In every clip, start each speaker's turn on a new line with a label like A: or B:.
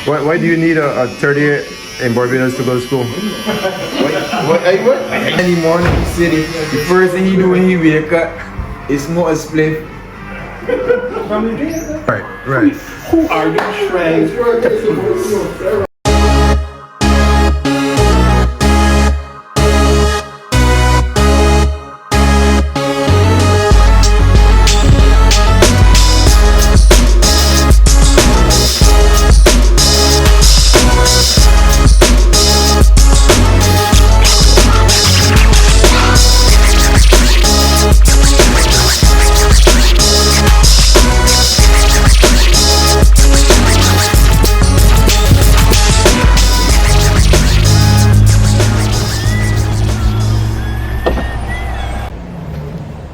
A: Why do you need a 38 in Barbados to go to school?
B: What? Any morning in the city, the first thing he do when he wake up is smoke a spliff.
A: Right.
C: Who are you trying to please?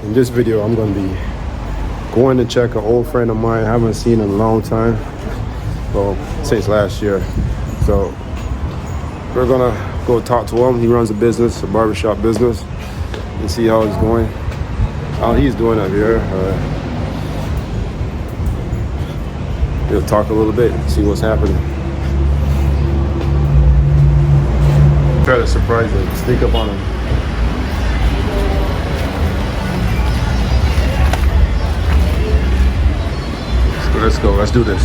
A: In this video, I'm going to be going to check an old friend of mine I haven't seen in a long time. Well, since last year. So we're going to go talk to him. He runs a business, a barbershop business, and see how he's going. How he's doing up here. We'll talk a little bit, see what's happening. Try to surprise him, sneak up on him. Let's go. Let's do this.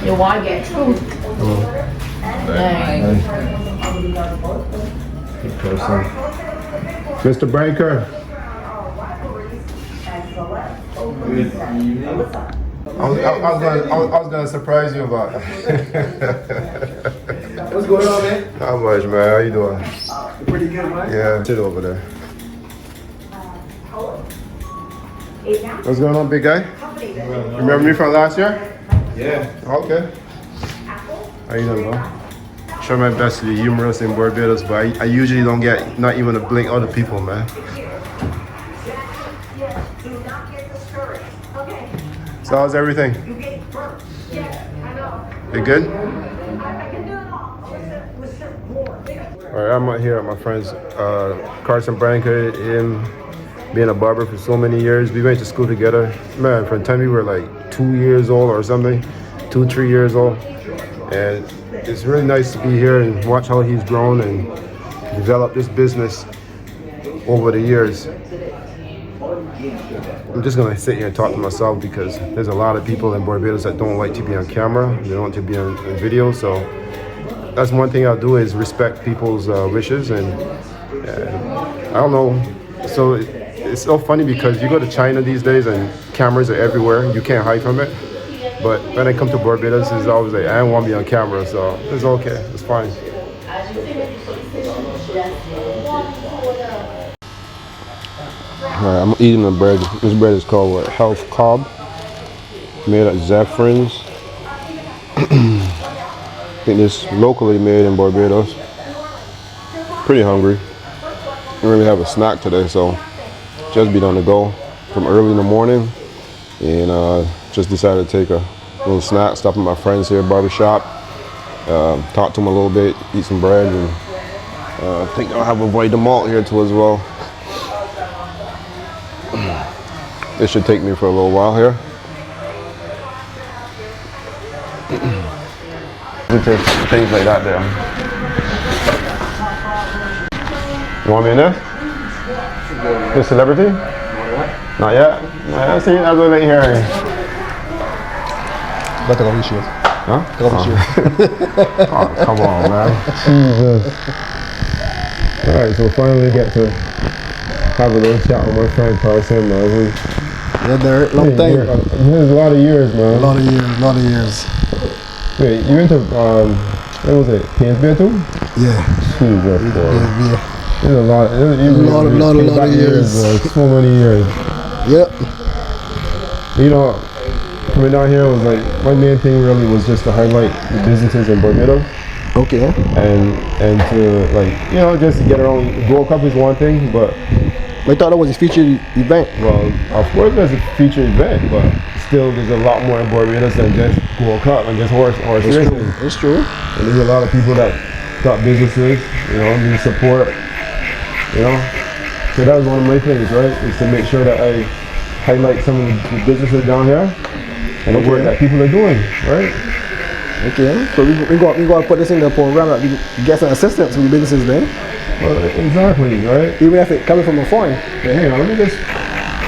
D: You want to get food?
A: Good person. Mr. Branker. I was gonna surprise you about
B: What's going on, man?
A: Not much, man. How you doing?
B: Pretty good, man.
A: Yeah, sit over there. What's going on, big guy? Remember me from last year?
B: Yeah.
A: Okay. How you doing, bro? Try my best to be humorous in Barbados, but I usually don't get not even a blink other people, man. So how's everything? You good? Alright, I'm out here at my friend's Carson Branker, him being a barber for so many years. We went to school together. Man, from the time we were like 2 years old or something, 2-3 years old. And it's really nice to be here and watch how he's grown and developed this business over the years. I'm just gonna sit here and talk to myself because there's a lot of people in Barbados that don't like to be on camera. They don't want to be on video. So that's one thing I'll do is respect people's wishes. And I don't know. So it's so funny because you go to China these days and cameras are everywhere. You can't hide from it. But when I come to Barbados, it's always like, I don't want to be on camera, so it's okay. It's fine. Alright, I'm eating the bread. This bread is called Health Cob. Made at Zephyrin's. I think this is locally made in Barbados. Pretty hungry. Didn't really have a snack today, so just been on the go from early in the morning, and just decided to take a little snack, stop at my friends here at Barbershop, talk to them a little bit, eat some bread, and I think I'll have a void de malt here too as well. This should take me for a little while here. Things like that there. You want me in there? The celebrity? Not yet? I see, I'm living here.
E: Better go this year.
A: Huh?
E: Go this year.
A: Oh, come on, man. Jesus. Alright, so finally get to have a little chat with my friend Carson, man.
E: Yeah, there, long time.
A: It was a lot of years, man.
E: A lot of years.
A: Wait, you went to, what was it, PSB too?
E: Yeah.
A: Jesus, boy.
E: Yeah.
A: There's a lot of
E: years.
A: So many years.
E: Yep.
A: You know, coming down here was like, my main thing really was just to highlight the businesses in Barbados.
E: Okay.
A: And to, like, you know, just to get around. Gold Cup is one thing, but
E: I thought that was a featured event.
A: well, of course there's a featured event, but still there's a lot more in Barbados than just Gold Cup and just horse racing.
E: It's true.
A: And there's a lot of people that got businesses, you know, need support, you know. So that was one of my things, right? Is to make sure that I highlight some of the businesses down here and the work that people are doing, right?
E: Okay. So we got to put this in the program that we get some assistance from the businesses then.
A: Well, exactly, right?
E: Even if it coming from a foreign.
A: Hang on, let me just.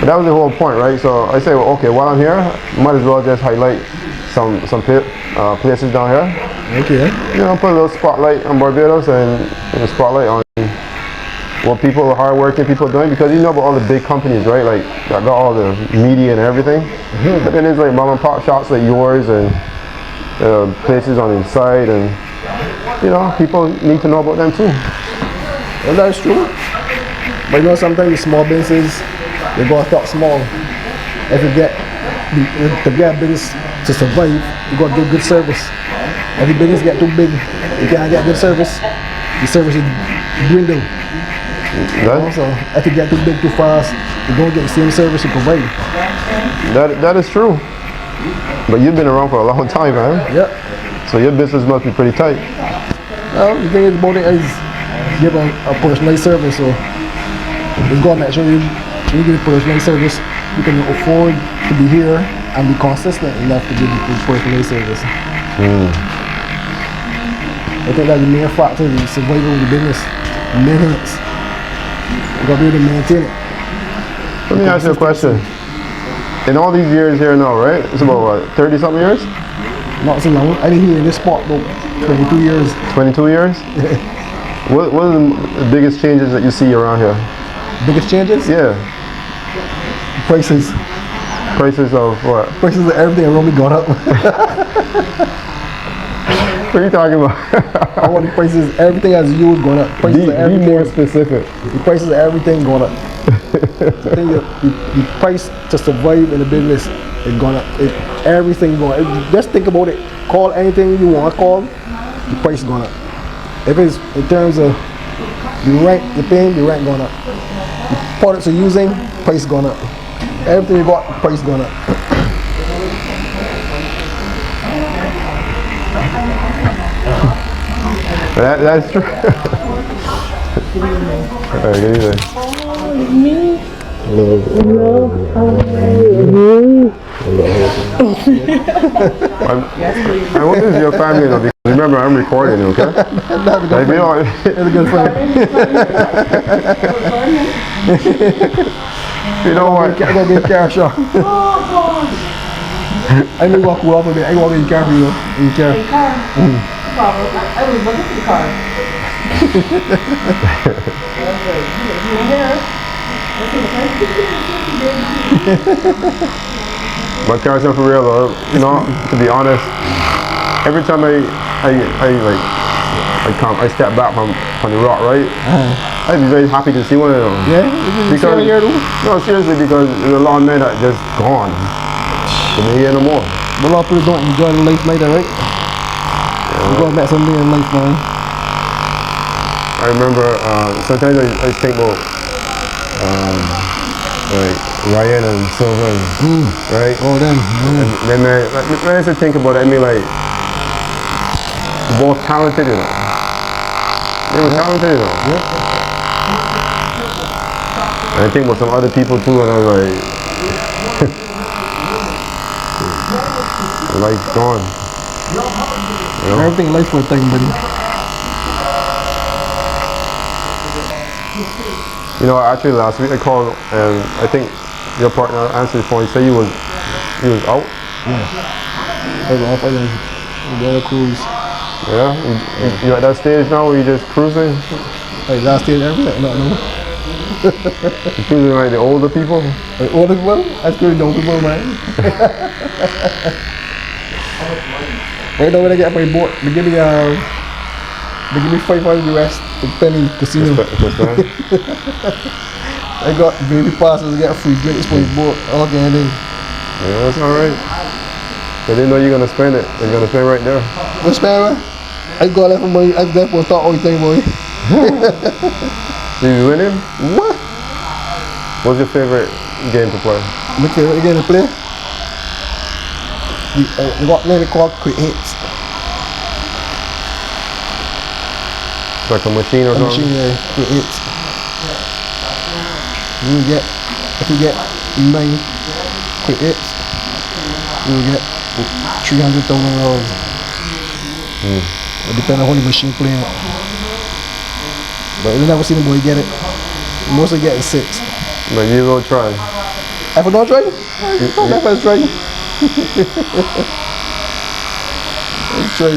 A: But that was the whole point, right? So I say, well, okay, while I'm here, might as well just highlight some places down here.
E: Okay.
A: You know, put a little spotlight on Barbados and a spotlight on what people, hard-working people are doing, because you know about all the big companies, right? Like that got all the media and everything. But then there's like mom and pop shops like yours and places on the side, and you know, people need to know about them too.
E: Well, that's true. But you know, sometimes the small businesses, they go start small. If you get to get business to survive, you got to give good service. If the business get too big, you can't get good service. The service is dwindle. So if you get too big too fast, you don't get the same service you provide.
A: That is true. But you've been around for a long time, man.
E: Yeah.
A: So your business must be pretty tight.
E: Well, the thing about it is give a personalized service. So you got to make sure you give personalized service. You can afford to be here and be consistent enough to give the personalized service. I think that's the main factor in survival of the business. Maintenance. You got to be able to maintain it.
A: Let me ask you a question. In all these years here now, right? It's about what, 30-something years?
E: Not so long. I didn't hear in this spot about 22 years.
A: 22 years? What are the biggest changes that you see around here?
E: Biggest changes?
A: Yeah.
E: Prices.
A: Prices of what?
E: Prices of everything around me gone up.
A: What are you talking about?
E: All the prices, everything as used going up. Prices of everything.
A: Be more specific.
E: The prices of everything going up. So I think the price to survive in the business is going up. Everything going up. Just think about it. Call anything you want to call, the price is going up. If it's in terms of the rent you're paying, the rent going up. The products you're using, price going up. Everything you got, price going up.
A: That's true. Alright, good evening. Hello. I hope this is your family though, because remember I'm recording, okay?
E: That's a good friend.
A: You know what?
E: I gotta get car shop. I may walk off a bit. I walk in car for you. In car.
D: I was looking for the car.
A: But Carson, for real though, you know, to be honest, every time I step back from the rock, right? I'd be very happy to see one of them.
E: Yeah?
A: Because, no, seriously, because there's a lot of men that just gone. So they here no more.
E: But a lot of people don't enjoy the life like that, right? You gotta make something in life, man.
A: I remember sometimes I think about like Ryan and Sylvan, right?
E: Oh, them.
A: And then when I used to think about it, I mean like both talented, you know. They were talented, you know. And I think about some other people too, and I was like, life's gone. You know?
E: Everything in life for a thing, buddy.
A: You know, actually last week I called and I think your partner answered the phone. He said he was out.
E: I was off. I was on a cruise.
A: Yeah? You at that stage now where you're just cruising?
E: Like last day and everything? No.
A: You're cruising like the older people?
E: Like older people? That's good, young people, man. Right now when I get my boat, they give me $500 US to Penny Casino. I got baby passes, I got free drinks for your boat, all kind of thing.
A: Yeah, that's alright. They didn't know you're gonna spend it. They're gonna spend right there.
E: What spend, man? I got that for money. I got for thought all the time, boy.
A: Did you win him?
E: What?
A: What's your favorite game to play?
E: My favorite game to play? We got what they call quick hits.
A: Like a machine or something?
E: Machine, yeah, quick hits. If you get 9 quick hits, you'll get $300,000. It depends on how the machine playing. But you never see the boy get it. Mostly getting 6.
A: But you will try.
E: If I don't try, don't first try. Try.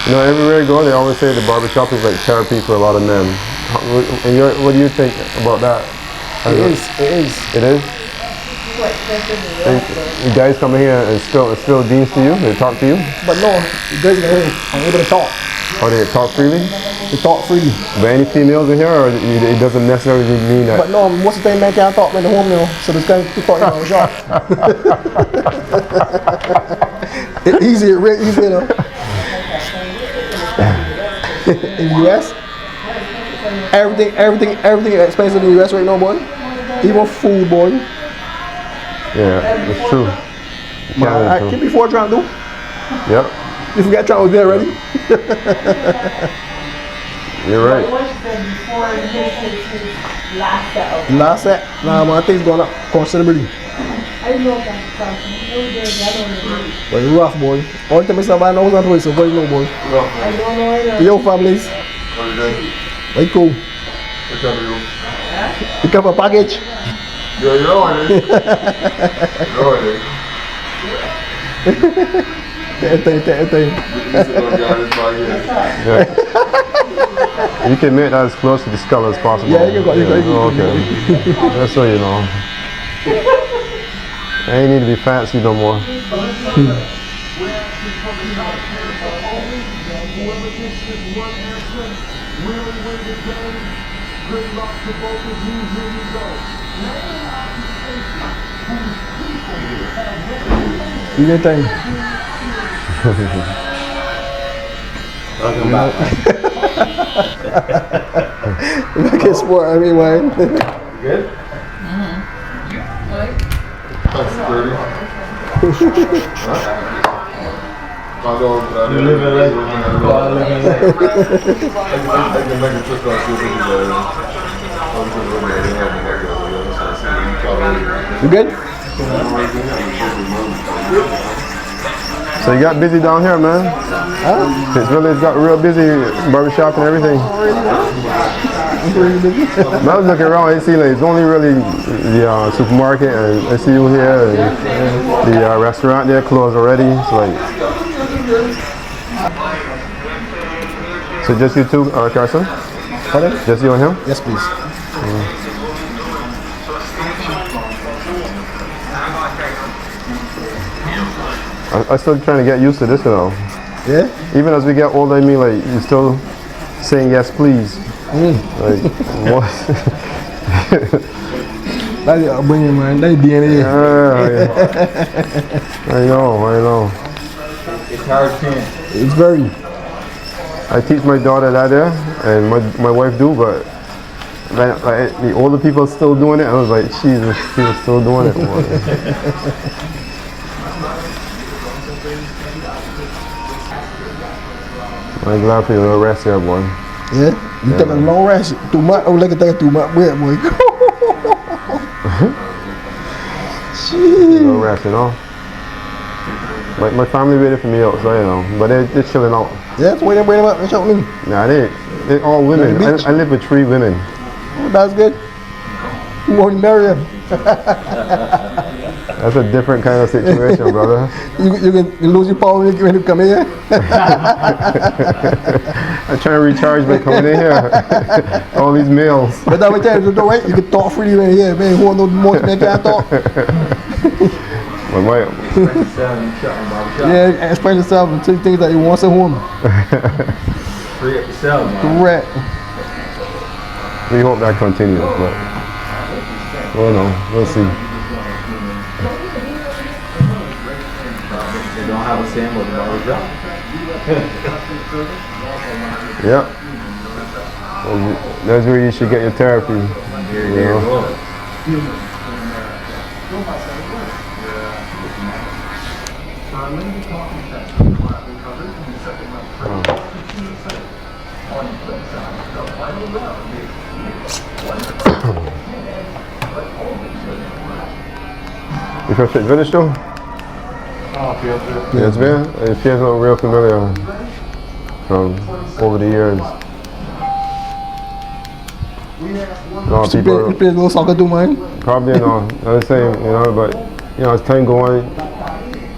A: You know, everywhere you go, they always say the barbershop is like therapy for a lot of men. And what do you think about that?
E: It is.
A: It is? You guys come here and still deans to you? They talk to you?
E: But no, the guys are able to talk.
A: Or they talk freely?
E: They talk freely.
A: But any females in here, or it doesn't necessarily mean that?
E: But no, most of the time men can't talk when they're home now, so this guy can talk in the shop. It's easy, real easy, you know. In the US, everything is expensive in the US right now, boy. Even food, boy.
A: Yeah, it's true.
E: I keep before trying to do.
A: Yep.
E: You forget trying was there already.
A: You're right.
E: Last set, nah, man, things going up considerably. But it's rough, boy. All the time I say, I know it's not way, so what you know, boy? Yo, families.
A: What are you doing?
E: Very cool.
A: What kind of you?
E: Pick up a package.
A: Yeah, you're on it. You're on it. Yeah. You can make that as close to the skull as possible.
E: Yeah, you got.
A: Okay. That's so you know. I ain't need to be fancy no more.
E: Do your thing.
C: Welcome back.
E: Back in sport, anyway.
C: Good?
B: That's 30.
C: You live in life. God live in life.
B: I can make a trip on
E: You good?
A: So you got busy down here, man.
E: Huh?
A: It's got real busy barbershop and everything. I was looking around, I see like it's only really the supermarket, and I see you here, and the restaurant there closed already. So just you two, Carson?
E: Pardon?
A: Just you and him?
E: Yes, please.
A: I'm still trying to get used to this, though.
E: Yeah?
A: Even as we get older, I mean, like, you're still saying yes, please. Like, what?
E: That's your upbringing, man. That's DNA.
A: Yeah. I know.
C: It's hard to.
E: It's very.
A: I teach my daughter that there, and my wife do, but like the older people still doing it. I was like, Jesus, she was still doing it. I'm glad for your rest here, boy.
E: Yeah? You take a long rest. Too much. Oh, look at that. Too much bread, boy.
A: No rest, you know. My family waited for me outside, you know, but they're chilling out.
E: Yeah, that's why they're waiting up. They shout me.
A: Nah, they're all women. I live with 3 women.
E: Oh, that's good. You want to marry him.
A: That's a different kind of situation, brother.
E: You can lose your power when you come here.
A: I'm trying to recharge by coming in here. All these meals.
E: But that way, right? You can talk freely when you're here. Man, who knows more than can't talk? Yeah, explain yourself and say things that you want at home.
C: Free up yourself, man.
E: Correct.
A: We hope that continues, but well, no, we'll see.
C: They don't have a same with the barbershop.
A: Yep. That's where you should get your therapy.
C: Here you go.
A: You from Fit Village too? Yeah, it's been. It feels real familiar from over the years. No,
E: You play a little soccer too, man?
A: probably not the same, but as time go on,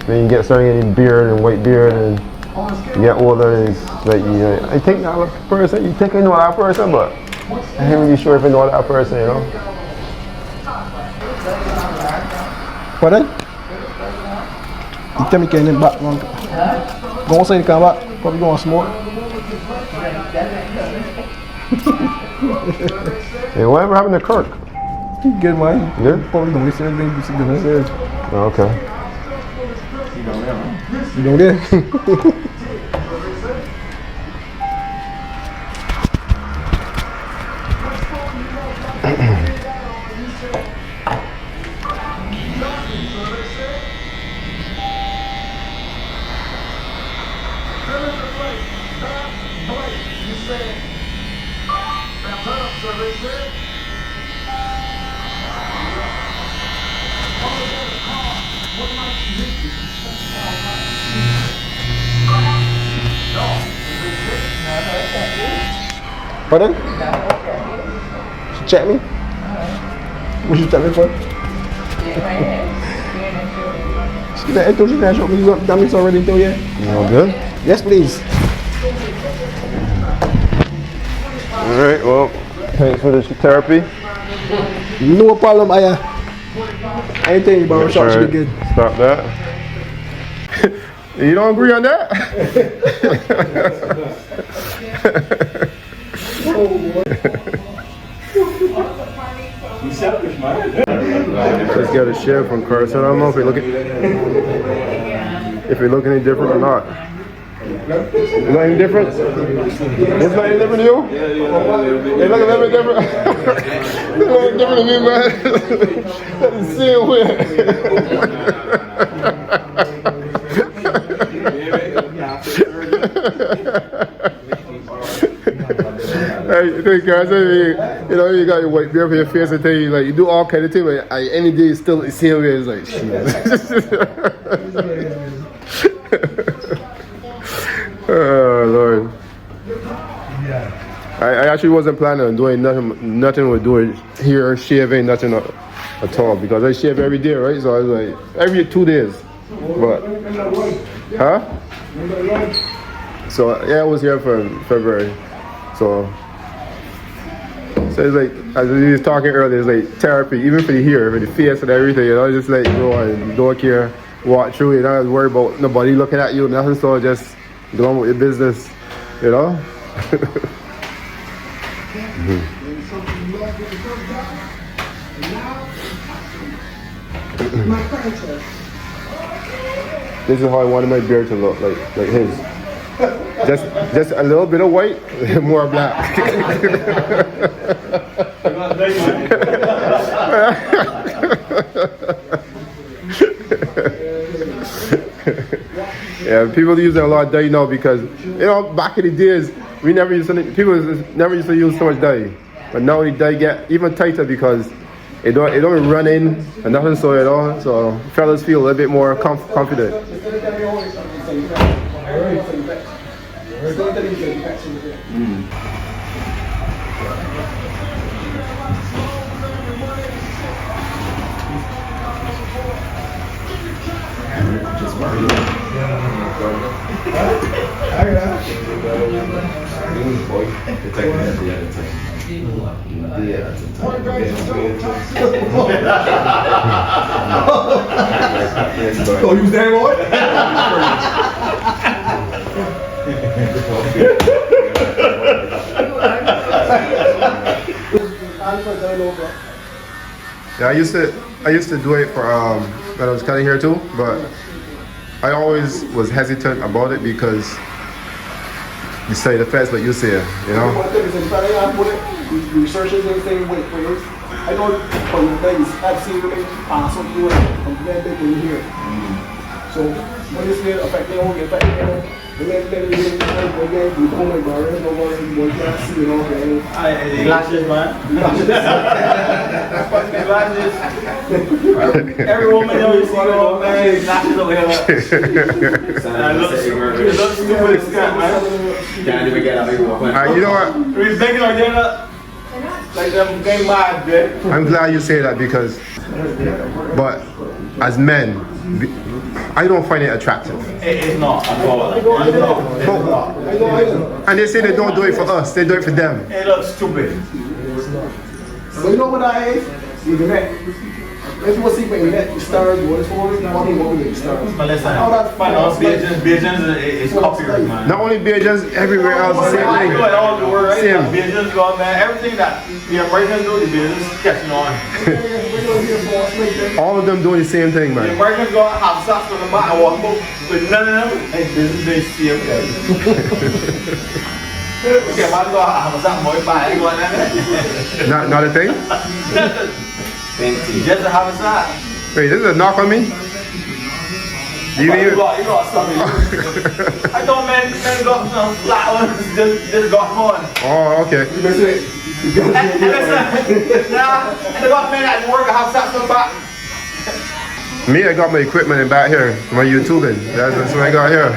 A: when you get starting getting beard and white beard and you get older, it's like I think that person, you think I know that person, but I ain't really sure if I know that person,
E: Pardon? You tell me can in back, man. Go outside and come back. Probably go and smoke.
A: Yeah, whatever happened to Kirk?
E: Good, man.
A: Good?
E: Probably don't listen to anything you see downstairs.
A: Oh, okay.
E: You know that? Pardon? She check me? What she check me for? She said, I told you that shop me got me already until yeah.
A: You all good?
E: Yes, please.
A: Alright, well, thanks for the therapy.
E: No problem, Aya. Anything you borrow shop should be good.
A: Stop that. You don't agree on that? Let's get a share from Carson. I don't know if you're looking any different or not. Is that any different? It's not any different to you? They look a little bit different. They look different to me, man. That's the same way. Hey, guys, you got your white beard for your face and thing, like you do all kind of things, but any day it's still the same way. It's like shit. Oh Lord. I actually wasn't planning on doing nothing with doing here, shaving, nothing at all, because I shave every day, right? So I was like every 2 days. But so yeah, I was here for February. So it's like, as we was talking earlier, it's like therapy, even for the hair, for the face and everything, just like go on, don't care, walk through it, not worry about nobody looking at you, nothing, so just go on with your business, This is how I wanted my beard to look, like his. Just a little bit of white, more black. Yeah, people use a lot of dye now because back in the days people never used to use so much dye, but now the dye get even tighter because it don't run in and nothing, so fellas feel a little bit more confident.
E: Oh, you there, boy?
A: Yeah, I used to do it for when I was cutting hair too, but I always was hesitant about it because you say the facts, like you say,
E: One thing is, if I put it, researchers and saying, wait, I know from the days I've seen women pass on from there to here. So when this affect their own effect,
C: Lashes, man. Lashes. Every woman knows you see all man, lashes over here. It looks stupid as cat, man.
B: Can't even get out of here.
A: You know what?
C: He's making like that. Like them game mad, man.
A: I'm glad you say that because, but as men, I don't find it attractive.
C: It's not at all.
A: And they say they don't do it for us, they do it for them.
C: It looks stupid.
E: So you know what I is? You the neck. Let's go see when you stars, what is for money, what we stars.
C: But listen, Bajans is copyright, man.
A: Not only Bajans, everywhere else, the same thing.
C: All the world, right?
A: Same.
C: Bajans go, man. Everything that the Americans do, the Bajans catching on.
A: All of them doing the same thing,
C: The
A: man.
C: Americans go have socks on the mat and walk out with none of them. And Bajans, they see them. Okay, man, go have a sock more by anyone.
A: Not a thing?
C: Just to have a sock.
A: Wait, this is a knock on me? You
C: got something. I thought men got some flat ones, just got them on.
A: Oh, okay.
C: And listen, they got men that work and have socks on the back.
A: Me, I got my equipment in back here, my YouTubing. That's what I got here.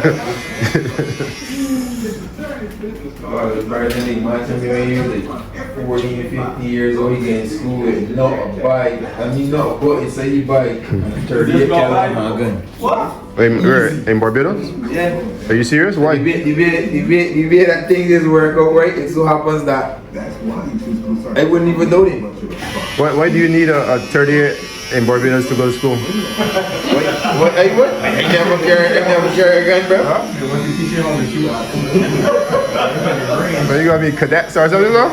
B: The bartending man tell me when he was like 14, 15 years old, he get in school with not a bike. I mean, not a butt inside your bike. And 38 caliber gun.
C: What?
A: Where? In Barbados?
B: Yeah.
A: Are you serious? Why?
B: The way that thing is work out, right? It so happens that I wouldn't even know them.
A: Why do you need a 38 in Barbados to go to school?
B: What? I never carry a gun, bro.
A: Are you gonna be cadets or something, though?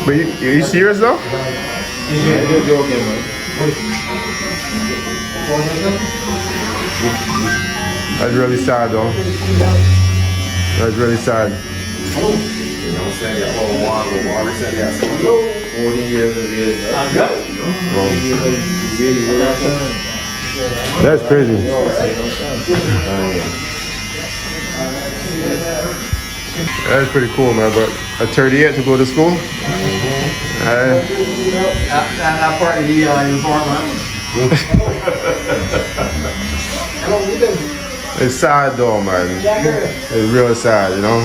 A: But are you serious though?
B: Yeah, you're joking, man.
A: That's really sad though. That's really sad.
B: You know what I'm saying? That whole water said he has 40 years of age.
A: That's crazy. That's pretty cool, man. But a 38 to go to school?
C: That part of the uniform, man.
A: It's sad though, man. It's real sad, you know?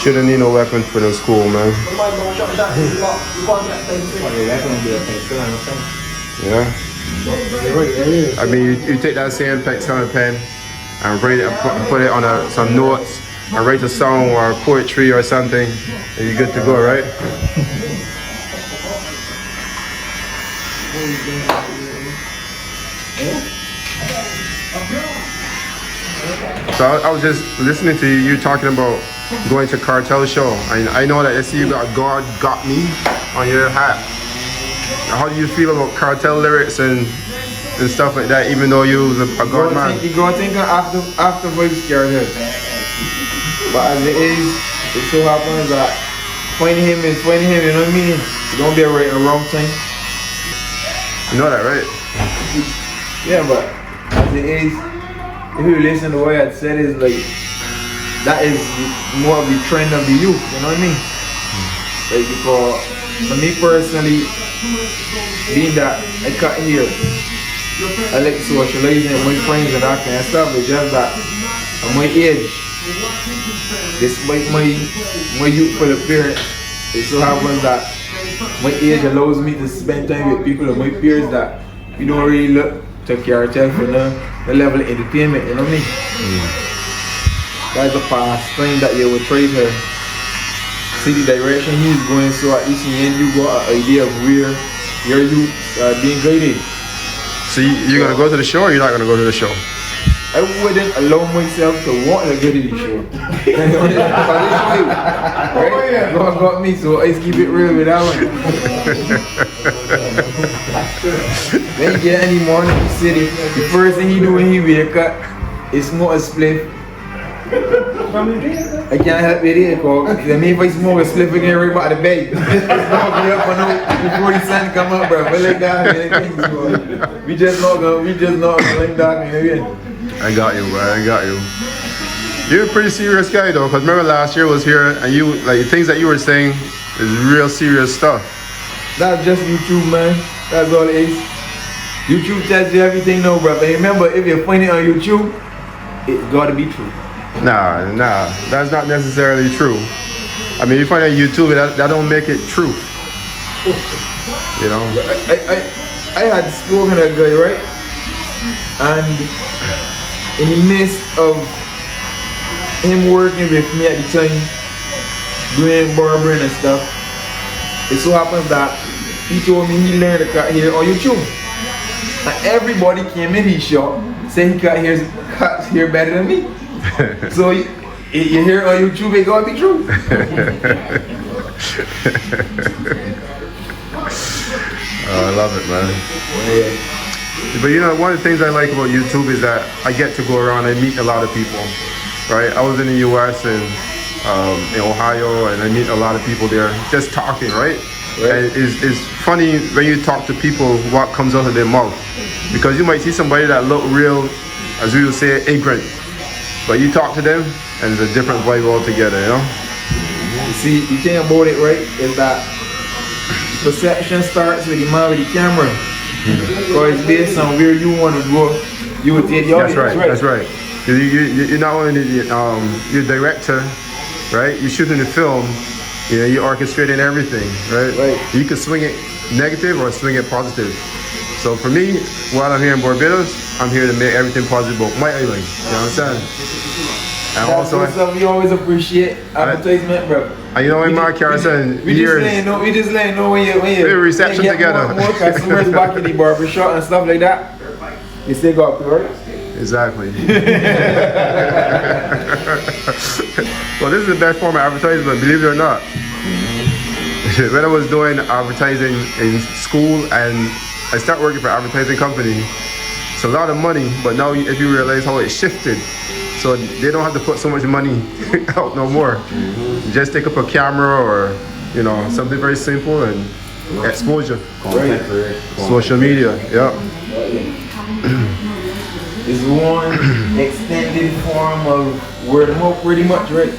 A: Shouldn't need no weapons for the school, man. Yeah. I mean, you take that same pen and write it, put it on some notes and write a song or poetry or something, and you're good to go, right? So I was just listening to you talking about going to cartel show. I know that I see you got God Got Me on your hat. How do you feel about cartel lyrics and stuff like that, even though you was a God man?
B: You go think after voice carrier. But as it is, it so happens that finding him, you know what I mean? You don't be right or wrong thing.
A: You know that, right?
B: Yeah, but as it is, if you listen to what I said, is like that is more of the trend of the youth, you know what I mean? Like because for me personally, being that I cut here, I like socializing with my friends and that kind of stuff. It's just that at my age, despite my youthful appearance, it so happens that my age allows me to spend time with people of my peers that you don't really look to cartel for the level of entertainment, you know what I mean? That's a pastime that you would try to see the direction he's going, so at least in the end you got an idea of where your youth are being guided.
A: So you're gonna go to the show or you're not gonna go to the show?
B: I wouldn't allow myself to want to go to the show. Right? God got me, so I keep it real with that one. When you get any morning in the city, the first thing he do when he wake up is smoke a spliff. I can't help it here, cause I mean, if I smoke a slip again, right by the bag. Smoke me up before the sun come up, bro. But like that, we just not gonna like that again.
A: I got you, bro. I got you. You're a pretty serious guy though, because remember last year was here and you like things that you were saying is real serious stuff.
B: That's just YouTube, man. That's all it is. YouTube tells you everything, no, bro. But remember, if you're finding it on YouTube, it's gotta be true.
A: Nah, that's not necessarily true. I mean, you find it on YouTube, that don't make it true. You know.
B: I had spoken to a guy, right? And in the midst of him working with me at the time, doing barbering and stuff, it so happens that he told me he learned to cut hair on YouTube. And everybody came in his shop saying he cuts hair better than me. So you hear on YouTube, it gotta be true.
A: Oh, I love it, man. But you know, one of the things I like about YouTube is that I get to go around and meet a lot of people, right? I was in the US and in Ohio, and I meet a lot of people there just talking, right? And it's funny when you talk to people what comes out of their mouth, because you might see somebody that look real, as we would say, ignorant, but you talk to them and it's a different vibe altogether, you know?
B: You see, the thing about it, right, is that perception starts with the man with the camera. Because it's based on where you want to go, you would take the audience.
A: That's right. You're not only your director, right? You're shooting the film, you know, you're orchestrating everything, right? You can swing it negative or swing it positive. So for me, while I'm here in Barbados, I'm here to make everything positive about my island. You know what I'm saying? And
B: that's also, we always appreciate advertisement, bro.
A: And you know, in my carousel,
B: we just letting know when you
A: reception
B: get
A: together.
B: More customers back in the barber shop and stuff like that. You still got right?
A: Exactly. Well, this is the best form of advertisement, believe it or not. When I was doing advertising in school and I started working for an advertising company, it's a lot of money, but now if you realize how it shifted, so they don't have to put so much money out no more. Just take up a camera or, you know, something very simple and exposure. Social media, yeah.
B: It's one extended form of word of mouth, pretty much, right?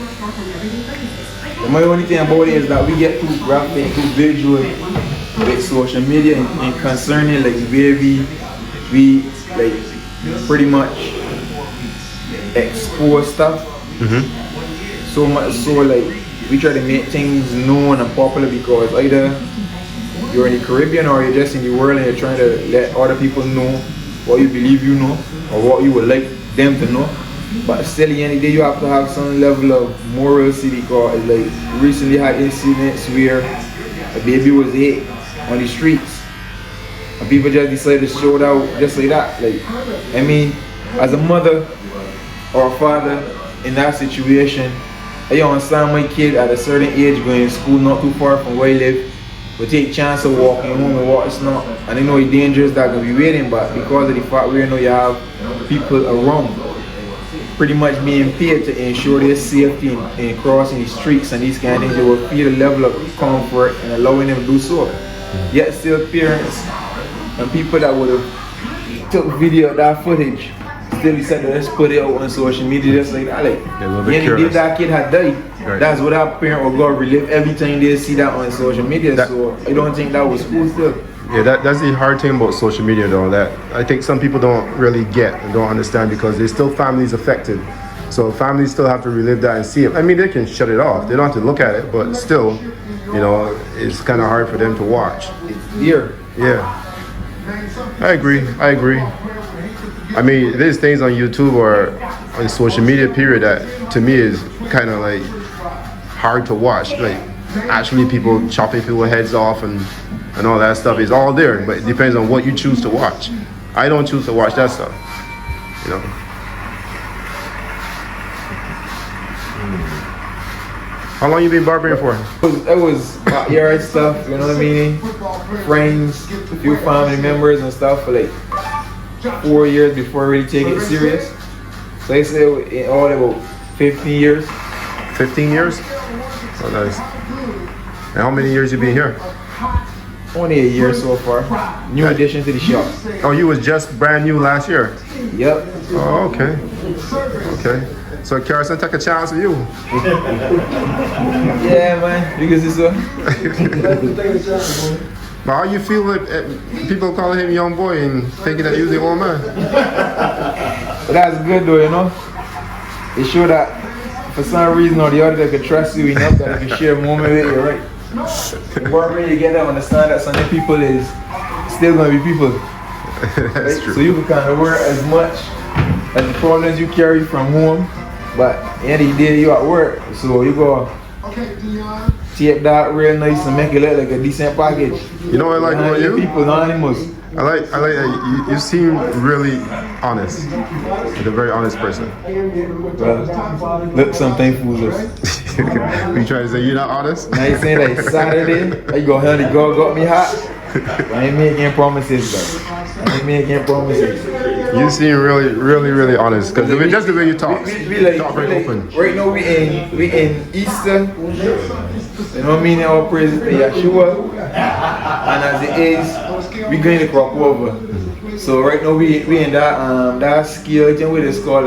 B: My only thing about it is that we get too graphic, too visual with social media and concerning like where we like pretty much expose stuff. So much so like we try to make things known and popular because either you're in the Caribbean or you're just in the world and you're trying to let other people know what you believe you know or what you would like them to know. But still, at the end of the day, you have to have some level of morality because like recently had incidents where a baby was hit on the streets and people just decided to show it out just like that. Like, I mean, as a mother or a father in that situation, I understand my kid at a certain age going to school not too far from where I live, but take chance of walking home and what's not. And I know it's dangerous that can be waiting, but because of the fact we know you have people around pretty much being paid to ensure their safety in crossing the streets and these kind of things, they will feel a level of comfort and allowing them to do so. Yet still parents and people that would have took video of that footage still decided to just put it out on social media just like that. Like, if that kid had died, that's what that parent will go relive every time they see that on social media. So I don't think that was cool still.
A: Yeah, that's the hard thing about social media though, that I think some people don't really get and don't understand because there's still families affected. So families still have to relive that and see it. I mean, they can shut it off. They don't have to look at it, but still, you know, it's kind of hard for them to watch. Yeah. I agree. I mean, there's things on YouTube or on social media period that to me is kind of like hard to watch. Like actually people chopping people's heads off and all that stuff is all there, but it depends on what you choose to watch. I don't choose to watch that stuff, you know. How long you been barbering for?
B: It was backyard stuff, you know what I mean? Friends, a few family members and stuff for like 4 years before I really take it serious. So I say in all about 15 years.
A: 15 years? Oh, nice. And how many years you been here?
B: Only a year so far. New addition to the shop.
A: Oh, you was just brand new last year?
B: Yep.
A: Oh, okay. Okay. So Carson took a chance with you.
B: Yeah, man. Because it's
A: But how you feel like people calling him young boy and thinking that you're the old man?
B: But that's good though, you know. It shows that for some reason or the other they can trust you enough that they can share a moment with you, right? The more you get to understand that some people is still gonna be people.
A: That's
B: Right?
A: true.
B: So you can kind of wear as much as the problems you carry from home, but at the end of the day you at work. So you go tape that real nice and make it look like a decent package.
A: You know what I like about you?
B: People, not animals.
A: I like that you seem really honest. Like a very honest person.
B: Well, look, something fools us.
A: You trying to say you're not honest?
B: Now you saying that it's Saturday, you go, honey, God got me hot. I ain't making promises though. I ain't making promises.
A: You seem really honest. Because just the way you talk,
B: We
A: talk very open.
B: right now we in Easter. You know what I mean? Our praise to Yeshua. And as it is, we going to crop over. So right now we in that skill, you know what it's called,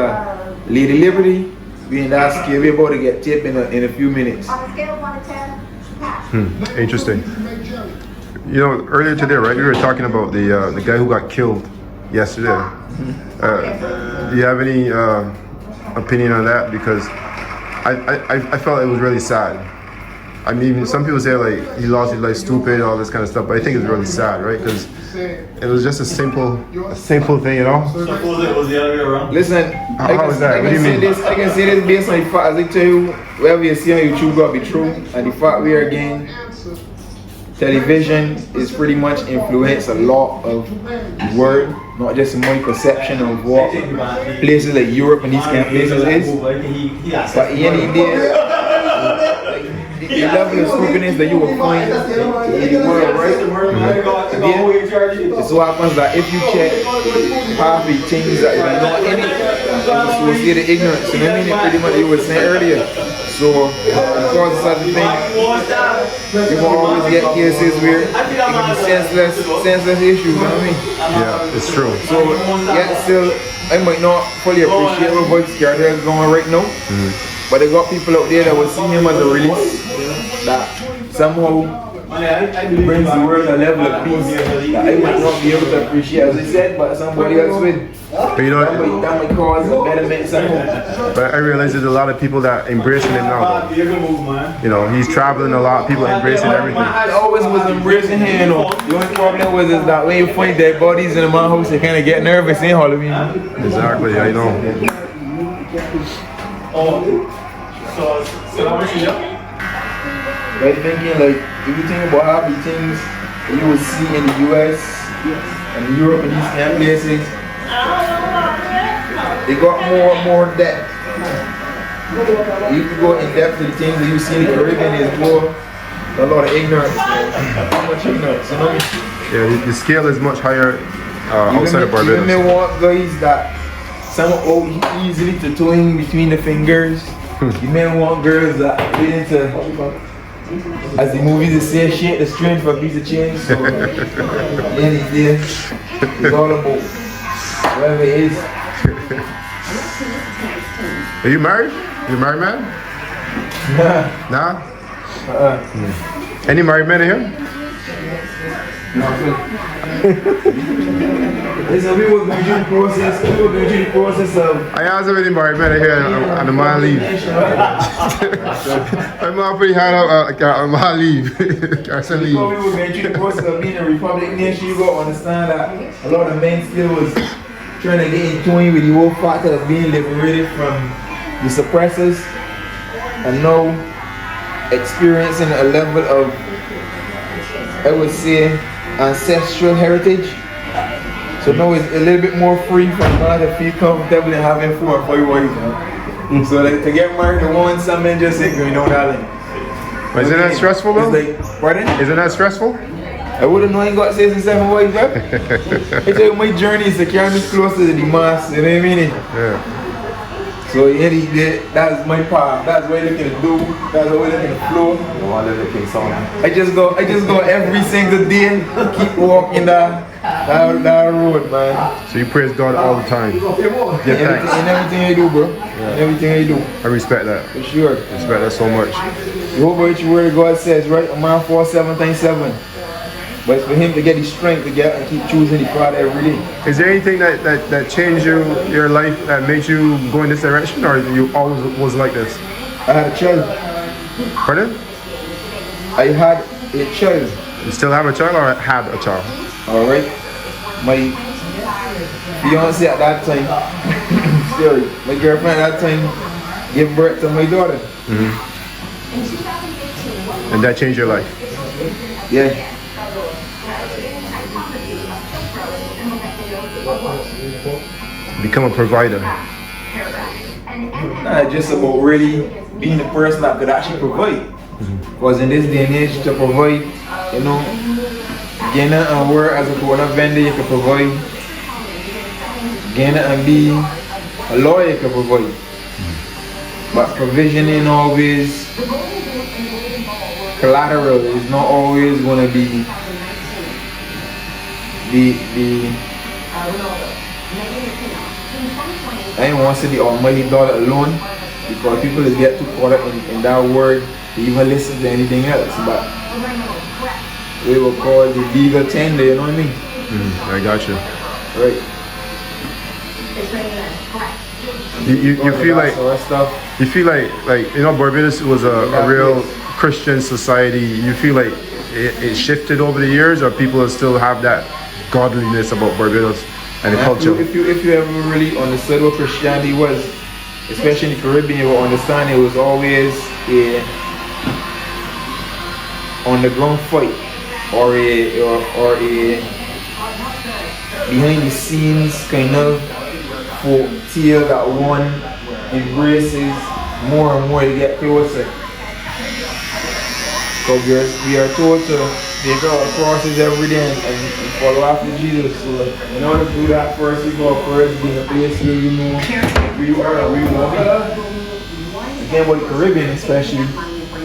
B: Lady Liberty. We in that skill. We about to get taped in a few minutes.
F: On a scale of 1 to 10,
A: Interesting. You know, earlier today, right? We were talking about the guy who got killed yesterday. Do you have any opinion on that? Because I felt it was really sad. I mean, some people say like he lost his life stupid, all this kind of stuff, but I think it's really sad, right? Because it was just a simple thing, you know.
C: Suppose it was the other way around.
B: Listen,
A: How is that? What do you mean?
B: I can say this based on the fact, as I tell you, whatever you see on YouTube got to be true. And the fact we are again, television is pretty much influenced a lot of the world, not just my perception of what places like Europe and these kind of places is. But at the end of the day, the level of scrutiny that you will find in the world, right? It so happens that if you check half the things that are not in it, it's associated ignorance. You know what I mean? Pretty much you were saying earlier. So, because of such a thing, you will always get cases where it can be senseless issues, you know what I mean?
A: Yeah, it's true.
B: So, yet still, I might not fully appreciate what Voice Carter is going right now, but they got people out there that will see him as a release that somehow brings the world a level of peace that I might not be able to appreciate, as I said, but somebody else will.
A: But you know,
B: That might cause a betterment somehow.
A: but I realize there's a lot of people that embracing him now. You know, he's traveling a lot, people embracing everything.
B: I always was embracing him, you know. The only problem was is that when you find dead bodies in my house, you kind of get nervous in Halloween.
A: Exactly, I know.
B: But thinking like, if you think about how the things that you will see in the US and Europe and these kind of places, they got more depth. You can go in depth to the things that you see in the Caribbean is more a lot of ignorance, too much ignorance, you know what I mean?
A: Yeah, the scale is much higher outside of Barbados.
B: Even they want guys that some easily to twing between the fingers. You may want girls that get into, as the movies say, shit the string for a piece of change. So anything, it's all about whatever it is.
A: Are you married? You married man? Nah? Any married men in here?
B: Listen, we were going through the process of.
A: I asked if any married men in here on the man leave. I'm not pretty hard on my leave. Carson leave.
B: Before we were going through the process of being a republic nation, you got to understand that a lot of men still was trying to get in tune with the whole fact of being liberated from the suppressors and now experiencing a level of, I would say, ancestral heritage. So now it's a little bit more free for man to feel comfortable in having 4 or 5 wives. So like to get married to one, some men just say, you know, darling.
A: But isn't that stressful though?
B: It's like, pardon?
A: Isn't that stressful?
B: I wouldn't know I ain't got 6 and 7 wives, bro. I tell you, my journey is to carry me closer to the mass, you know what I mean?
A: Yeah.
B: So that's my part. That's what we're looking to do. That's what we're looking to flow. I just go every single day. Keep walking that road, man.
A: So you praise God all the time. Give thanks.
B: In everything I do, bro. In everything I do.
A: I respect that.
B: For sure.
A: Respect that so much.
B: You hope what your word of God says, right? A man 4:7 But it's for him to get the strength to get and keep choosing the God every day.
A: Is there anything that changed your life that made you go in this direction, or you always was like this?
B: I had a child.
A: Pardon?
B: I had a child.
A: You still have a child or had a child?
B: Alright. My fiance at that time, sorry, my girlfriend at that time gave birth to my daughter.
A: And that changed your life?
B: Yeah.
A: Become a provider.
B: Nah, just about really being the person that could actually provide. Because in this day and age, to provide, you know, getting and work as a corner vendor, you can provide. Getting and be a lawyer, you can provide. But provision ain't always collateral. It's not always going to be the I ain't want to say the almighty dollar alone, because people just get too caught up in that word to even listen to anything else. But we will call the legal tender, you know what I mean?
A: I got you.
B: Right.
A: You feel like
B: sort of stuff.
A: you feel like you know, Barbados was a real Christian society. You feel like it shifted over the years, or people still have that godliness about Barbados and the culture?
B: If you ever really understood what Christianity was, especially in the Caribbean, you will understand it was always a underground fight or a behind the scenes kind of folk tale that one embraces more and more to get closer. Because we are told to take our crosses every day and follow after Jesus. So in order to do that, first we go first be in a place where you know who you are and where you want to be. The thing about the Caribbean especially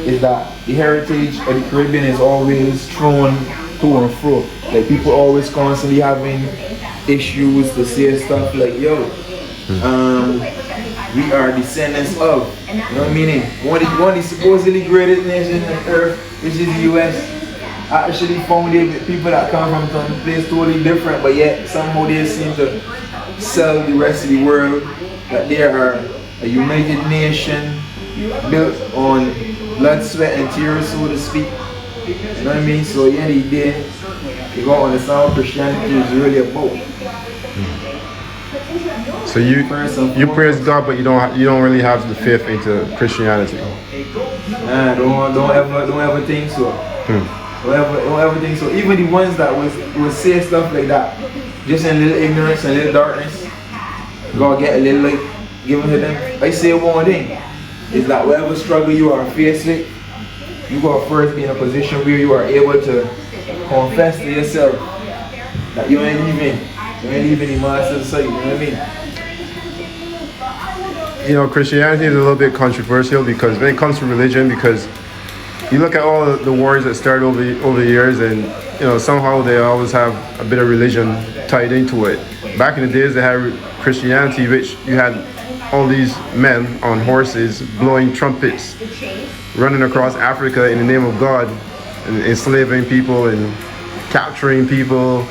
B: is that the heritage of the Caribbean is always thrown to and fro. Like people always constantly having issues to say stuff like, yo, we are descendants of, you know what I mean? One of the supposedly greatest nations on earth, which is the US, actually founded people that come from some place totally different, but yet somehow they seem to sell the rest of the world that they are a united nation built on blood, sweat, and tears, so to speak. You know what I mean? So at the end of the day, you gotta understand what Christianity is really about.
A: So you praise God, but you don't really have the faith into Christianity.
B: Nah, don't ever think so. Don't ever think so. Even the ones that will say stuff like that, just in a little ignorance and a little darkness, God get a little light given to them. I say one thing, is that whatever struggle you are faced with, you gotta first be in a position where you are able to confess to yourself that you ain't even the master sight, you know what I mean?
A: You know, Christianity is a little bit controversial because when it comes to religion, because you look at all the wars that started over the years, and you know, somehow they always have a bit of religion tied into it. Back in the days they had Christianity, which you had all these men on horses blowing trumpets, running across Africa in the name of God, and enslaving people and capturing people.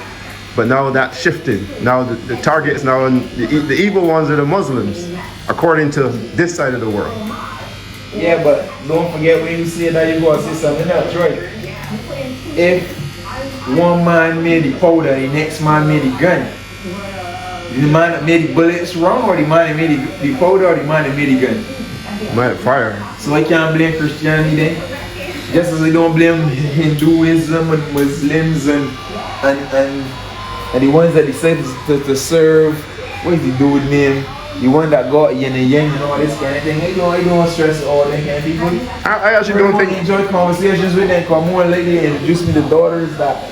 A: But now that shifted. Now the targets now, the evil ones are the Muslims, according to this side of the world.
B: Yeah, but don't forget when you say that, you gotta say something else, right? If one man made the powder, the next man made the gun, the man that made the bullets wrong, or the man that made the powder, or the man that made the gun?
A: Man, fire.
B: So I can't blame Christianity then. Just as I don't blame Hinduism and Muslims and the ones that decide to serve, what is the dude's name? The one that got yin and yang and all this kind of thing. I don't stress all that kind of people.
A: I actually don't think.
B: I enjoy conversations with them, because more likely they introduce me to daughters that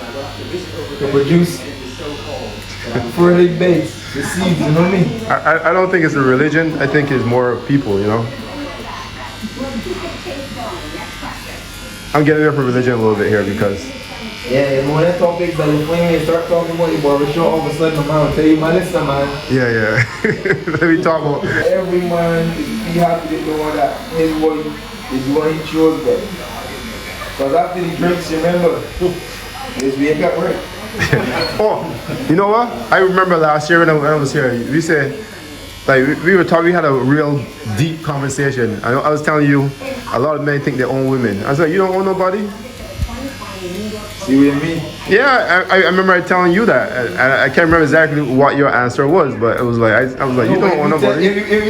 B: to produce further base, the seeds, you know what I mean?
A: I don't think it's a religion. I think it's more people, you know. I'm getting there for religion a little bit here because.
B: Yeah, when that topic that you when you start talking about your barbershop, all of a sudden I'm gonna tell you, man, listen, man.
A: Yeah. Let me talk about.
B: Every man be happy to know that his wife is what he chose, bro. Because after the drinks, remember, just wake up right.
A: Oh, you know what? I remember last year when I was here, we said, like, we were talking, we had a real deep conversation. I was telling you, a lot of men think they own women. I was like, you don't own nobody?
B: See what I mean?
A: Yeah, I remember telling you that. I can't remember exactly what your answer was, but it was like, I was like, you don't own nobody.
B: If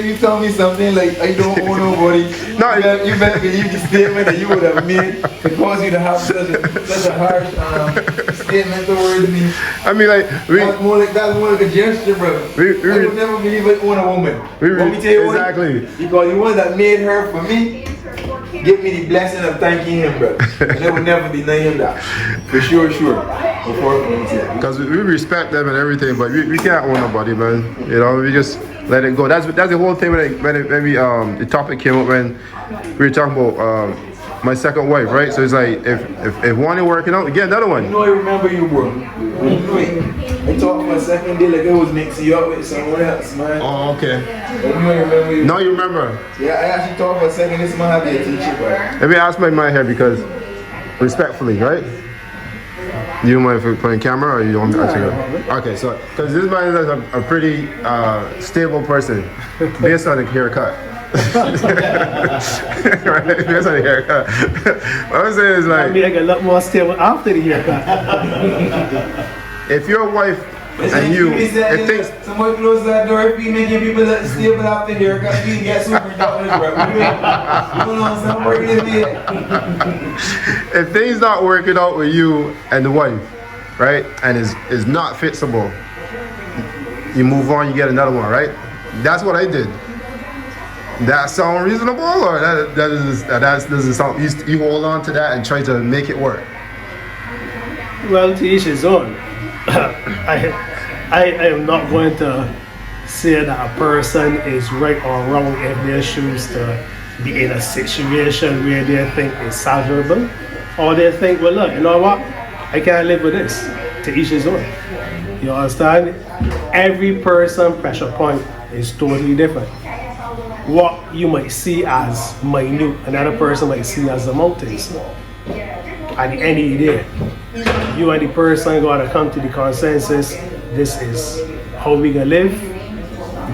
B: you tell me something like I don't own nobody,
A: No,
B: you better believe the statement that you would have made to cause you to have such a harsh statement towards me.
A: I mean, like,
B: That's more like a gesture, bro. I would never believe I own a woman. Let me tell you
A: exactly.
B: why. Because the one that made her for me, give me the blessing of thanking him, bro. And I would never deny him that. For sure.
A: Because we respect them and everything, but we can't own nobody, man. You know, we just let it go. That's the whole thing when we the topic came up when we were talking about my second wife, right? So it's like if one ain't working out, we get another one.
B: You know I remember you, bro. I talked my second day like I was mixing you up with someone else, man.
A: Oh, okay.
B: I remember you.
A: No, you remember.
B: Yeah, I actually talked for a second. This man had to teach you, bro.
A: Let me ask my mind here because respectfully, right? You don't mind if we're playing camera or you don't actually? Okay, so because this man is a pretty stable person based on the haircut. Right? Based on the haircut. What I'm saying is like,
E: I mean, I get a lot more stable after the haircut.
A: if your wife and you, if things,
B: Someone close that door, if you making people that stable after here, because we get super down, bro. You know, some work in here.
A: if things not working out with you and the wife, right, and is not fixable, you move on, you get another one, right? That's what I did. That sound reasonable, or that doesn't sound? You hold on to that and try to make it work.
E: Well, to each his own. I am not going to say that a person is right or wrong if they choose to be in a situation where they think it's salvageable, or they think, well, look, you know what, I can't live with this. To each his own. You understand? Every person pressure point is totally different. What you might see as minute, another person might see as the mountains. At the end of the day, you and the person gotta come to the consensus. This is how we gonna live.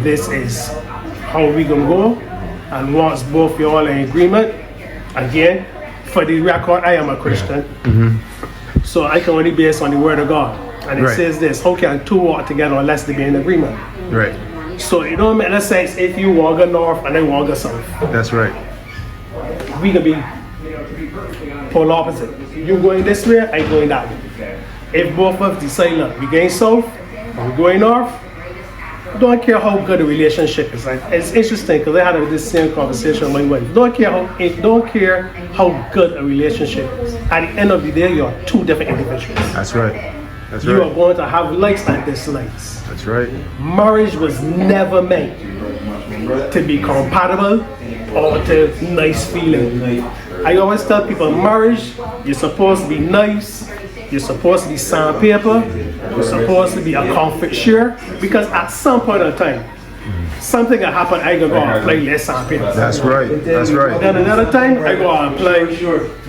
E: This is how we gonna go. And once both you all in agreement, again, for the record, I am a Christian. So I can only base on the word of God. And it says this, how can two walk together unless they be in agreement?
A: Right.
E: So it don't make no sense if you walk go north and then walk go south.
A: That's right.
E: We gonna be polar opposite. You going this way, I going that way. If both of us decide, look, we going south or we going north, don't care how good a relationship is. Like, it's interesting because I had this same conversation with my wife. Don't care how good a relationship is. At the end of the day, you are two different individuals.
A: That's right. That's
E: You are
A: right.
E: going to have likes and dislikes.
A: That's right.
E: Marriage was never meant to be compatible or to nice feeling. I always tell people, marriage, you're supposed to be nice, you're supposed to be sandpaper, you're supposed to be a comfort share, because at some point in time, something that happened, I go and apply less sandpaper.
A: That's right. That's right.
E: Then another time, I go and apply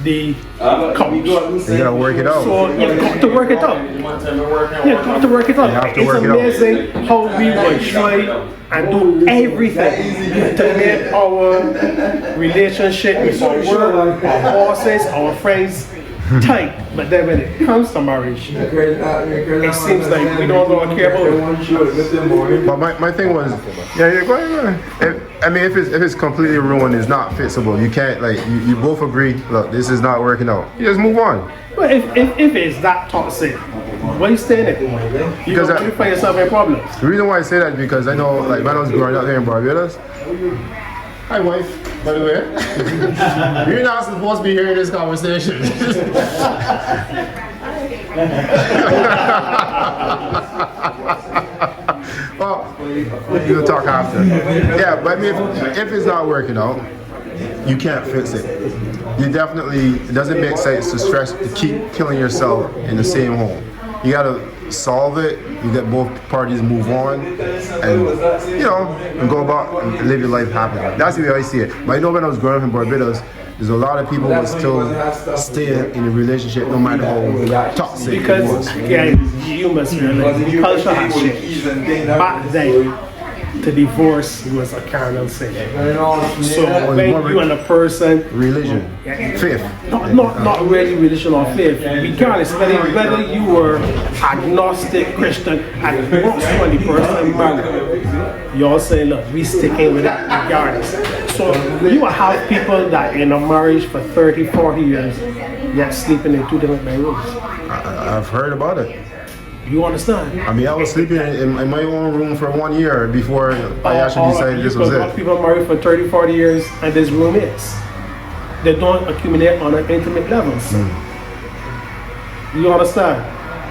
E: the couch.
A: You gotta work it out.
E: So you got to work it out. You got to work it out.
A: have to
E: It's
A: work it out.
E: amazing how we will try and do everything to make our relationship with our work, our bosses, our friends tight. But then when it comes to marriage, it seems like we don't know care about it.
A: But my thing was, yeah, go ahead. I mean, if it's completely ruined, it's not fixable. You can't, like, you both agree, look, this is not working out. You just move on.
E: But if it's that toxic, why you staying there?
A: Because
E: you find yourself in problems.
A: The reason why I say that is because I know, like, when I was growing up here in Barbados. Hi, wife, by the way. You're not supposed to be hearing this conversation. Well, we'll talk after. Yeah, but I mean, if it's not working out, you can't fix it. You definitely, it doesn't make sense to keep killing yourself in the same home. You gotta solve it, you get both parties move on, and and go about and live your life happily. That's the way I see it. But I know when I was growing up in Barbados, there's a lot of people who still stay in a relationship no matter how toxic it was.
E: Because, again, you must realize the culture has changed. Back then, to divorce was a carnal sin. So when you and a person,
A: Religion, faith.
E: not really religion or faith, regardless whether you were agnostic, Christian, and once when the person married, you all say, look, we sticking with that regardless. So you will have people that in a marriage for 30, 40 years, yet sleeping in 2 different bedrooms.
A: I've heard about it.
E: You understand?
A: I mean, I was sleeping in my own room for 1 year before I actually decided this was it.
E: People married for 30, 40 years and there's roommates. They don't accumulate on an intimate levels. You understand?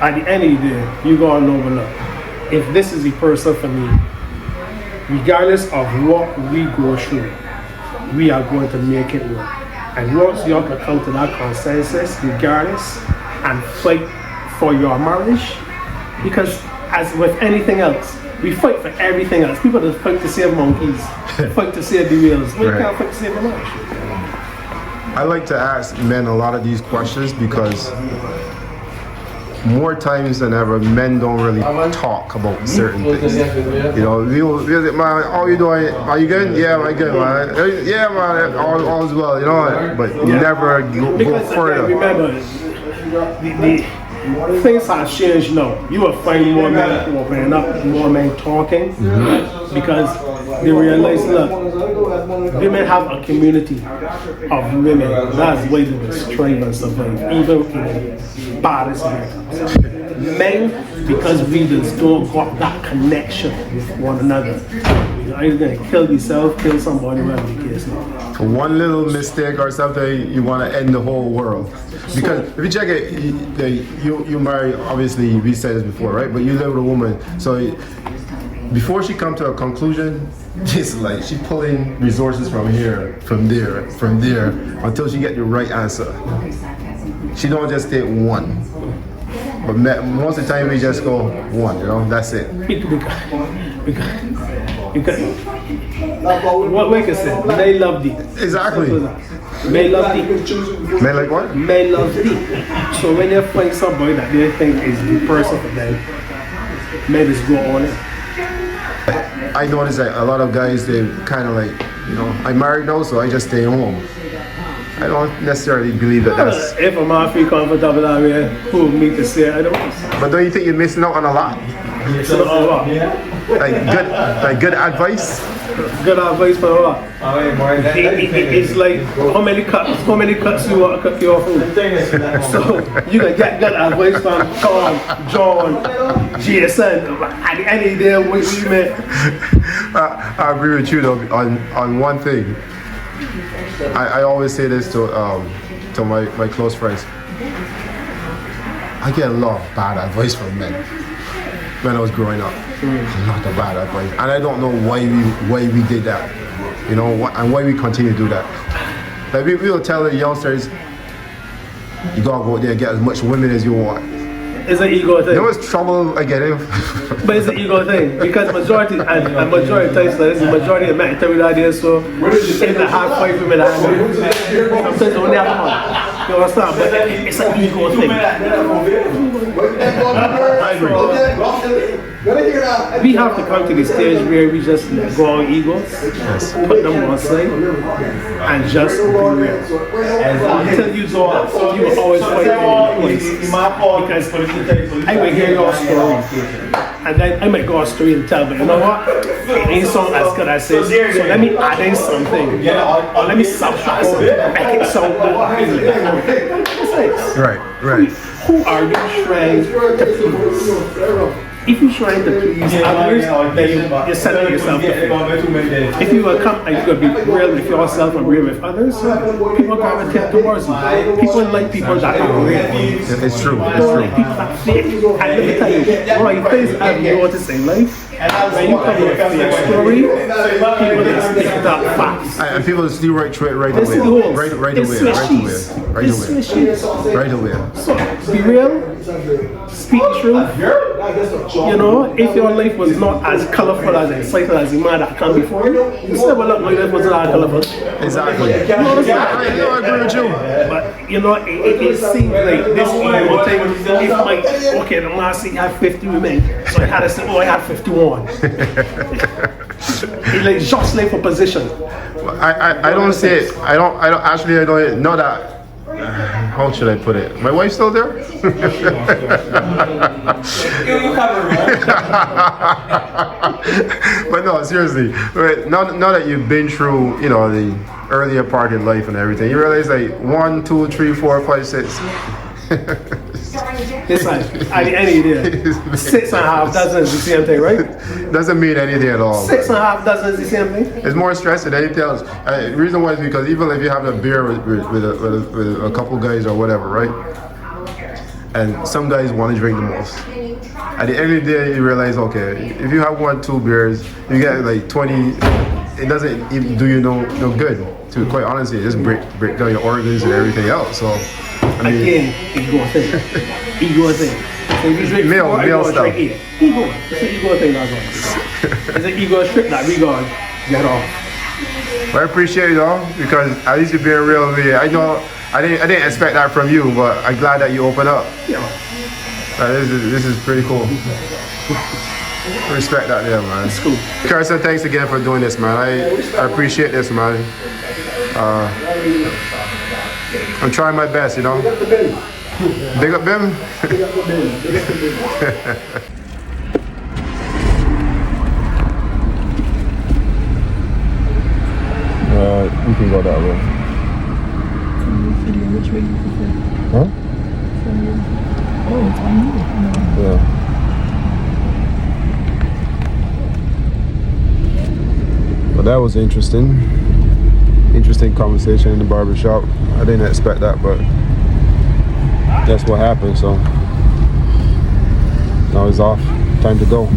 E: At the end of the day, you gotta know, look, if this is the person for me, regardless of what we go through, we are going to make it work. And once you have to come to that consensus, regardless, and fight for your marriage, because as with anything else, we fight for everything else. People just fight to save monkeys, fight to save the whales. We can't fight to save a marriage.
A: I like to ask men a lot of these questions because more times than ever, men don't really talk about certain things. We'll man, how you doing? Are you good? Yeah, I'm good, man. Yeah, man, all's well, but you never go further.
E: Remember, the things have changed now. You will find more men opening up, more men talking, because they realize, look, women have a community of women. That's why they will strive and survive, even in the baddest times. Men, because we just don't got that connection with one another. You're either gonna kill yourself, kill somebody, whatever the case is.
A: One little mistake or something, you want to end the whole world. Because if you check it, you marry, obviously, we said this before, right? But you live with a woman, so before she come to a conclusion, it's like she pulling resources from here, from there, until she get the right answer. She don't just take one. But most of the time we just go one, that's it.
E: Because what we can say, they love thee.
A: Exactly.
E: Men love thee.
A: Men like what?
E: Men love thee. So when they find somebody that they think is the person for them, men just go on it.
A: I noticed that a lot of guys, they kind of like, I'm married now, so I just stay home. I don't necessarily believe that that's...
E: If a man feel comfortable that way, who me to say otherwise?
A: But don't you think you're missing out on a lot?
E: Missing out on what?
A: Like good advice?
E: Good advice for what? It's like how many cuts you want to cut your food. So you can get good advice from Tom, John, Jason. At the end of the day, what you meant.
A: I agree with you though on one thing. I always say this to my close friends. I get a lot of bad advice from men when I was growing up. Not the bad advice, and I don't know why we did that, and why we continue to do that. Like we will tell the youngsters, you gotta go out there and get as much women as you want.
E: It's an ego thing.
A: There was trouble I get in.
E: But it's an ego thing because majority times the majority of men tell me the idea, so in the hard fight women sometimes they only have one. You understand? But it's an ego thing. I agree. We have to come to the stage where we just go on egos, put them on side, and just be real. Until you go out, you will always fight in place. Because I will hear your story, and then I might go a story and tell, but you know what? It ain't so as good as this. So let me add in something, or let me subtract something, make it sound more appealing.
A: Right.
E: Who are you trying to please?
C: if you're trying to please others, then you're setting yourself up. If you are come and you're gonna be real with yourself and real with others, people gravitate towards you. People like people that are real.
A: It's true.
C: People like people that fake. And let me tell you, one of the things I've noticed in life, when you come with a fake story, people just stick that facts.
A: And people just do right to it right
C: This is the
A: away.
C: whole.
A: Right
C: It's
A: away.
C: swishies.
A: Right
C: It's
A: away.
C: swishies.
A: Right away.
C: So, be real, speak the truth. You know, if your life was not as colorful, as exciting as the man that came before you, you still will look like life wasn't that colorful.
A: Exactly.
C: You know what I'm saying?
A: I agree with you.
C: But, you know, it seems like this ego thing, if like, okay, the man said he had 50 women, so he had to say, oh, I had 51. It's like just like for position.
A: I don't say it. I don't actually, I don't know that. How should I put it? My wife's still there? But no, seriously. Now that you've been through, you know, the earlier part in life and everything, you realize like 1, 2, 3, 4, 5, 6.
C: It's like, at the end of the day, 6.5 dozen is the same thing, right?
A: Doesn't mean anything at all.
C: 6.5 dozen is the same thing.
A: It's more stress than anything else. The reason why is because even if you have a beer with a couple guys or whatever, right? And some guys want to drink the most. At the end of the day, you realize, okay, if you have 1, 2 beers, you get like 20. It doesn't even do you no good. To quite honestly, it just break down your organs and everything else. So, I mean,
C: Again, ego thing. Ego thing. So if you drink
A: Male
C: 4, you
A: stuff.
C: drink 8. Ego. It's an ego thing, that's all. It's an ego strip that we gotta get off.
A: I appreciate it though, because at least you're being real with me. I know I didn't expect that from you, but I'm glad that you open up.
C: Yeah.
A: This is pretty cool. Respect that there, man.
C: It's cool.
A: Carson, thanks again for doing this, man. I appreciate this, man. I'm trying my best, you know. Big up Bim. We can go that way.
D: Which way you prefer?
A: Huh?
D: Oh, it's on you.
A: Yeah. Well, that was interesting conversation in the barber shop. I didn't expect that, but that's what happened. So now it's off. Time to go.